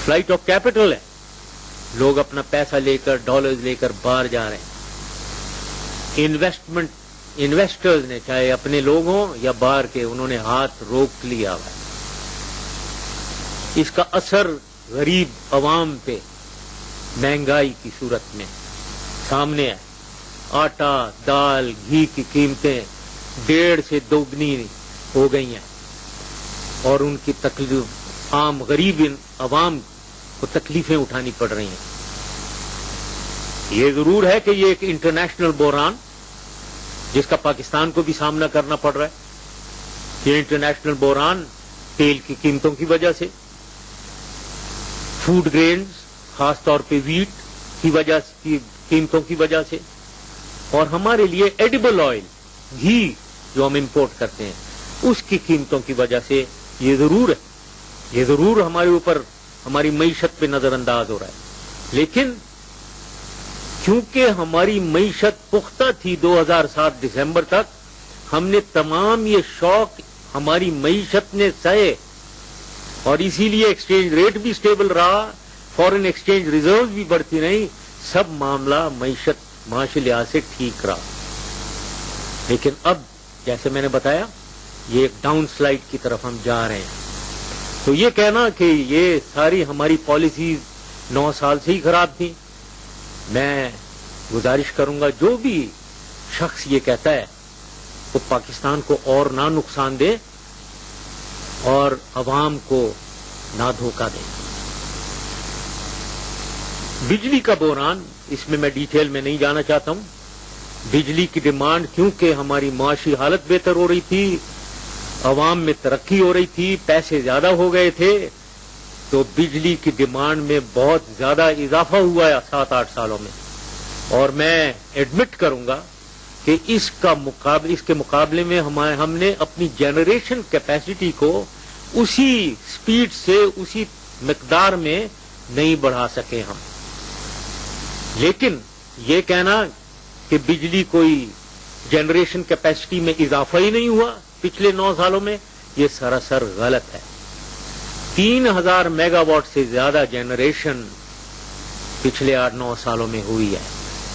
Flight of capital है, लोग अपना पैसा लेकर डॉलर्स लेकर बाहर जा रहे हैं। इन्वेस्टर्स ने चाहे अपने लोग हों या बाहर के, उन्होंने हाथ रोक लिया हुआ है। इसका असर गरीब अवाम पे महंगाई की सूरत में सामने है। आटा, दाल, घी की कीमतें 1.5 से 2 गुनी हो गई हैं और उनकी तकलीफ आम गरीब अवाम को तकलीफें उठानी पड़ रही हैं। ये जरूर है कि ये एक इंटरनेशनल बहरान जिसका पाकिस्तान को भी सामना करना पड़ रहा है। ये इंटरनेशनल बहरान तेल की कीमतों की वजह से, फूड ग्रेन्स खासतौर पे वीट की वजह की कीमतों की वजह से, और हमारे लिए एडिबल ऑयल घी जो हम इंपोर्ट करते हैं उसकी कीमतों की वजह से ये जरूर हमारे ऊपर हमारी मईशत पे नजरअंदाज हो रहा है। लेकिन क्योंकि हमारी मईशत पुख्ता थी 2007 दिसंबर तक, हमने तमाम ये शौक हमारी मईशत ने सहे और इसीलिए एक्सचेंज रेट भी स्टेबल रहा, फॉरेन एक्सचेंज रिजर्व भी बढ़ती रही, सब मामला मईशत माशी लिहाज से ठीक रहा। लेकिन अब जैसे मैंने बताया ये एक डाउन स्लाइड की तरफ हम जा रहे हैं। तो ये कहना कि ये सारी हमारी पॉलिसीज 9 साल से ही खराब थी, मैं गुजारिश करूंगा जो भी शख्स ये कहता है वो पाकिस्तान को और ना नुकसान दे और अवाम को ना धोखा दे। बिजली का बहरान, इसमें मैं डिटेल में नहीं जाना चाहता हूं। बिजली की डिमांड, क्योंकि हमारी माशी हालत बेहतर हो रही थी, अवाम में तरक्की हो रही थी, पैसे ज्यादा हो गए थे, तो बिजली की डिमांड में बहुत ज्यादा इजाफा हुआ है 7-8 सालों में। और मैं एडमिट करूंगा कि इसके मुकाबले में हमने अपनी जनरेशन कैपेसिटी को उसी स्पीड से, उसी मिकदार में नहीं बढ़ा सके हम। लेकिन ये कहना कि बिजली कोई जनरेशन कैपेसिटी में इजाफा ही नहीं हुआ पिछले 9 सालों में, ये सरासर गलत है। 3000 मेगावाट से ज्यादा जनरेशन पिछले 8-9 सालों में हुई है।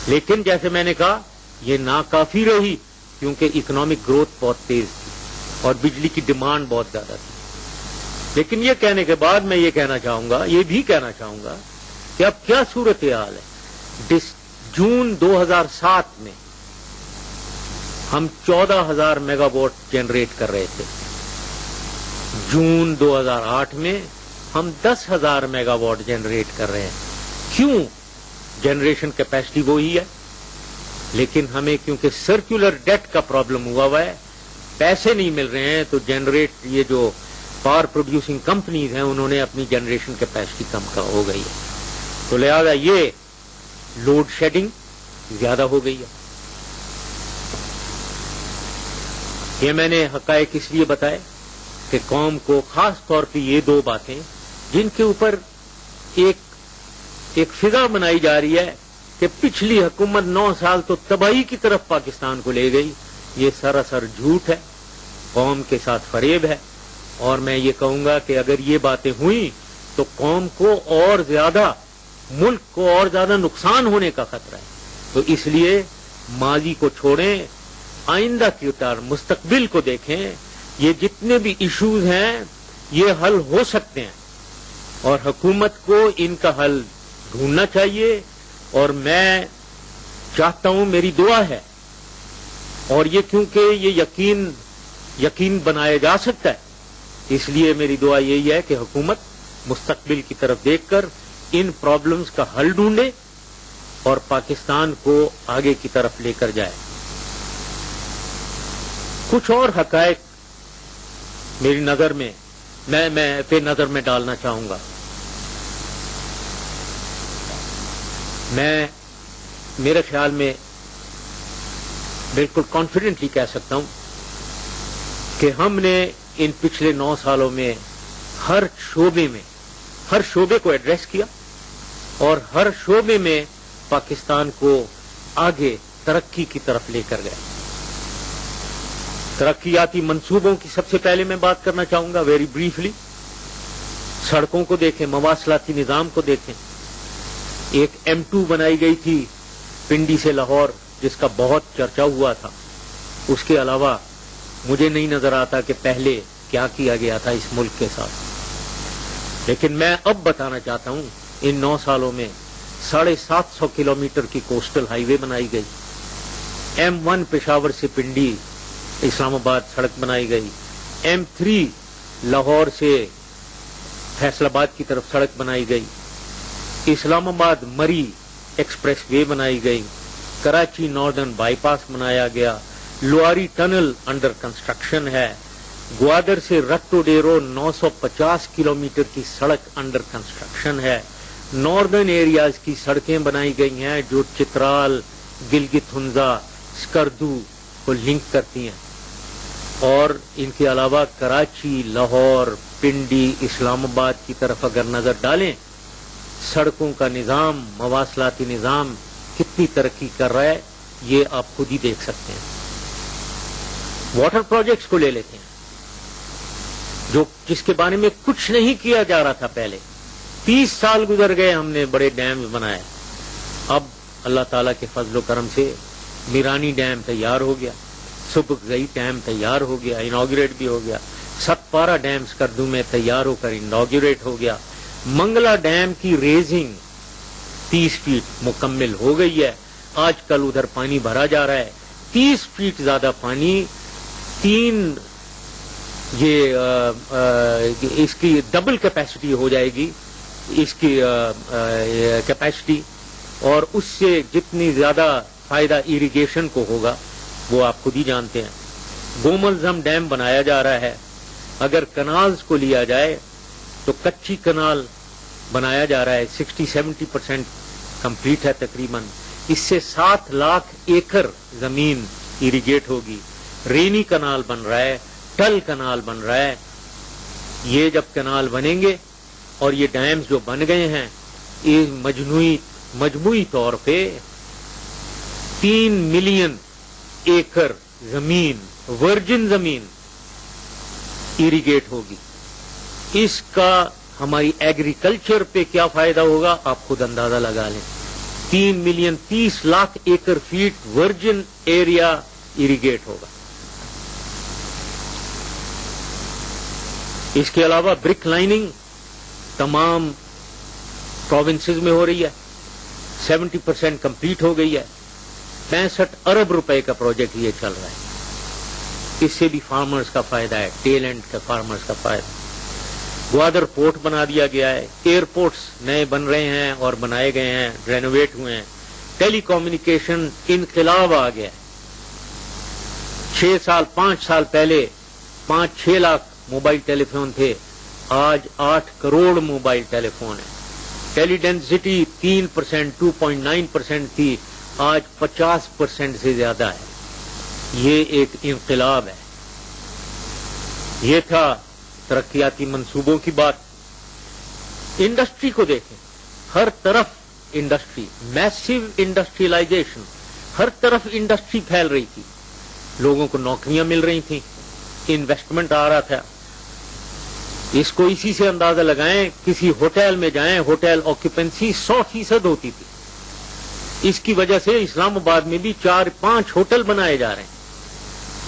लेकिन जैसे मैंने कहा ये नाकाफी रही, क्योंकि इकोनॉमिक ग्रोथ बहुत तेज थी और बिजली की डिमांड बहुत ज्यादा थी। लेकिन ये कहने के बाद मैं ये भी कहना चाहूंगा कि अब क्या सूरत हाल है। जून 2007 में हम 14,000 मेगावाट जनरेट कर रहे थे। जून 2008 में हम 10,000 मेगावाट जनरेट कर रहे हैं। क्यों? जनरेशन कैपेसिटी वही है, लेकिन हमें क्योंकि सर्कुलर डेट का प्रॉब्लम हुआ है, पैसे नहीं मिल रहे हैं, तो ये जो पावर प्रोड्यूसिंग कंपनीज हैं उन्होंने अपनी जनरेशन कैपेसिटी कम हो गई है। तो लिहाजा ये लोड शेडिंग ज्यादा हो गई है। ये मैंने हकायक इसलिए बताए कि कौम को खास तौर पे ये 2 बातें जिनके ऊपर एक फिजा बनाई जा रही है कि पिछली हुकूमत 9 साल तो तबाही की तरफ पाकिस्तान को ले गई, ये सरासर झूठ है, कौम के साथ फरेब है। और मैं ये कहूंगा कि अगर ये बातें हुई तो कौम को और ज्यादा, मुल्क को और ज्यादा नुकसान होने का खतरा है। तो इसलिए माजी को छोड़ें, आइंदा की उतार मुस्तकबिल को देखें। ये जितने भी इश्यूज हैं ये हल हो सकते हैं और हुकूमत को इनका हल ढूंढना चाहिए। और मैं चाहता हूं, मेरी दुआ है, और ये क्योंकि ये यकीन बनाया जा सकता है, इसलिए मेरी दुआ यही है कि हुकूमत मुस्तकबिल की तरफ देखकर इन प्रॉब्लम्स का हल ढूंढे और पाकिस्तान को आगे की तरफ लेकर जाए। कुछ और हकायक मेरी नजर में मैं पे नजर में डालना चाहूंगा। मैं मेरे ख्याल में बिल्कुल कॉन्फिडेंटली कह सकता हूं कि हमने इन पिछले 9 सालों में हर शोबे को एड्रेस किया और हर शोबे में पाकिस्तान को आगे तरक्की की तरफ लेकर गए। तरक्कियाती मंसूबों की सबसे पहले मैं बात करना चाहूंगा वेरी ब्रीफली। सड़कों को देखें, मवासलाती निज़ाम को देखें। एक M2 बनाई गई थी पिंडी से लाहौर, जिसका बहुत चर्चा हुआ था। उसके अलावा मुझे नहीं नजर आता कि पहले क्या किया गया था इस मुल्क के साथ। लेकिन मैं अब बताना चाहता हूं, इन 9 सालों में 750 किलोमीटर की कोस्टल हाईवे बनाई गई। M1 पेशावर से पिंडी इस्लामाबाद सड़क बनाई गई। M3 लाहौर से फैसलाबाद की तरफ सड़क बनाई गई। इस्लामाबाद मरी एक्सप्रेस वे बनाई गई। कराची नॉर्दर्न बाईपास बनाया गया। लुआरी टनल अंडर कंस्ट्रक्शन है। ग्वादर से रट्टोडेरो 950 किलोमीटर की सड़क अंडर कंस्ट्रक्शन है। नॉर्दर्न एरियाज की सड़कें बनाई गई हैं जो चित्राल, गिलगित हुंजा, स्कर्दू को लिंक करती हैं। और इनके अलावा कराची, लाहौर, पिंडी, इस्लामाबाद की तरफ अगर नजर डालें, सड़कों का निजाम, मवासलाती निजाम कितनी तरक्की कर रहा है, ये आप खुद ही देख सकते हैं। वाटर प्रोजेक्ट्स को ले लेते हैं, जिसके बारे में कुछ नहीं किया जा रहा था पहले। 30 साल गुजर गए, हमने बड़े डैम्स बनाए। अब अल्लाह ताला के फजल करम से मीरानी डैम तैयार हो गया, सुबकजई डैम तैयार हो गया, इनॉग्रेट भी हो गया। सतपारा डैम स्कर्दू में तैयार होकर इनॉग्रेट हो गया। मंगला डैम की रेजिंग 30 फीट मुकम्मल हो गई है। आजकल उधर पानी भरा जा रहा है, 30 फीट ज्यादा पानी। 3 इसकी डबल कैपेसिटी हो जाएगी, इसकी कैपेसिटी, और उससे जितनी ज्यादा फायदा इरिगेशन को होगा वो आप खुद ही जानते हैं। गोमलजम डैम बनाया जा रहा है। अगर कनाल्स को लिया जाए तो कच्ची कनाल बनाया जा रहा है, 60-70% कंप्लीट है तकरीबन। इससे 7 लाख एकड़ जमीन इरिगेट होगी। रेनी कनाल बन रहा है, टल कनाल बन रहा है। ये जब कनाल बनेंगे और ये डैम्स जो बन गए हैं, ये मजमूई तौर पे 3 मिलियन एकड़ जमीन, वर्जिन जमीन इरिगेट होगी। इसका हमारी एग्रीकल्चर पे क्या फायदा होगा आप खुद अंदाजा लगा लें। 3 मिलियन 30 लाख एकड़ फीट वर्जिन एरिया इरिगेट होगा। इसके अलावा ब्रिक लाइनिंग तमाम प्रोविंसेस में हो रही है, 70% कंप्लीट हो गई है। 65 अरब रुपए का प्रोजेक्ट ये चल रहा है। इससे भी फार्मर्स का फायदा है, टेल एंड के फार्मर्स का फायदा। ग्वादर पोर्ट बना दिया गया है, एयरपोर्ट्स नए बन रहे हैं और बनाए गए हैं, रेनोवेट हुए हैं। टेलीकम्युनिकेशन इनकलाब आ गया है। 5 साल पहले 5-6 लाख मोबाइल टेलीफोन थे, आज 8 करोड़ मोबाइल टेलीफोन है। टेली डेंसिटी 3%, 2.9% थी, आज 50% से ज्यादा है। ये एक इनकलाब है। ये था तरक्याती मंसूबों की बात। इंडस्ट्री को देखें, हर तरफ इंडस्ट्री, मैसिव इंडस्ट्रियलाइजेशन, हर तरफ इंडस्ट्री फैल रही थी। लोगों को नौकरियां मिल रही थी, इन्वेस्टमेंट आ रहा था। इसको इसी से अंदाजा लगाएं, किसी होटल में जाएं, होटल ऑक्यूपेंसी 100% होती थी। इसकी वजह से इस्लामाबाद में भी 4-5 होटल बनाए जा रहे हैं।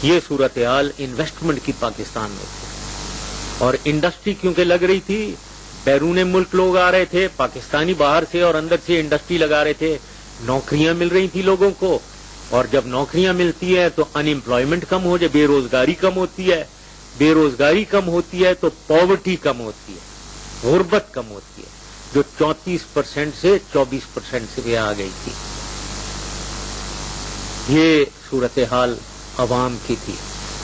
ये सूरत हाल इन्वेस्टमेंट की पाकिस्तान में थी। और इंडस्ट्री क्योंकि लग रही थी, बैरून मुल्क लोग आ रहे थे, पाकिस्तानी बाहर से और अंदर से इंडस्ट्री लगा रहे थे, नौकरियां मिल रही थी लोगों को। और जब नौकरियां मिलती है तो अनएम्प्लॉयमेंट कम हो जाए, बेरोजगारी कम होती है। बेरोजगारी कम होती है तो पॉवर्टी कम होती है, गुर्बत कम होती है, जो 34% से 24% से भी आ गई थी। ये सूरत हाल अवाम की थी,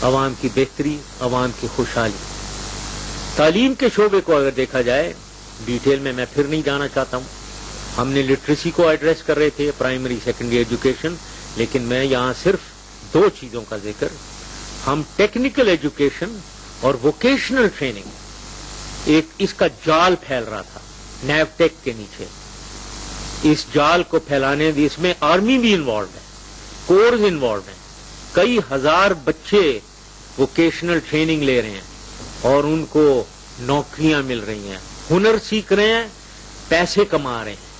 अवाम की बेहतरी, अवाम की खुशहाली। तालीम के शोबे को अगर देखा जाए, डिटेल में मैं फिर नहीं जाना चाहता हूं। हमने लिटरेसी को एड्रेस कर रहे थे, प्राइमरी सेकेंडरी एजुकेशन, लेकिन मैं यहां सिर्फ 2 चीजों का जिक्र, हम टेक्निकल एजुकेशन और वोकेशनल ट्रेनिंग, एक इसका जाल फैल रहा था नैवटेक के नीचे। इस जाल को फैलाने, इसमें आर्मी भी इन्वॉल्व है, कोर्स इन्वॉल्व है। कई हजार बच्चे वोकेशनल ट्रेनिंग ले रहे हैं और उनको नौकरियां मिल रही हैं, ہنر سیکھ رہے ہیں، پیسے کما رہے ہیں.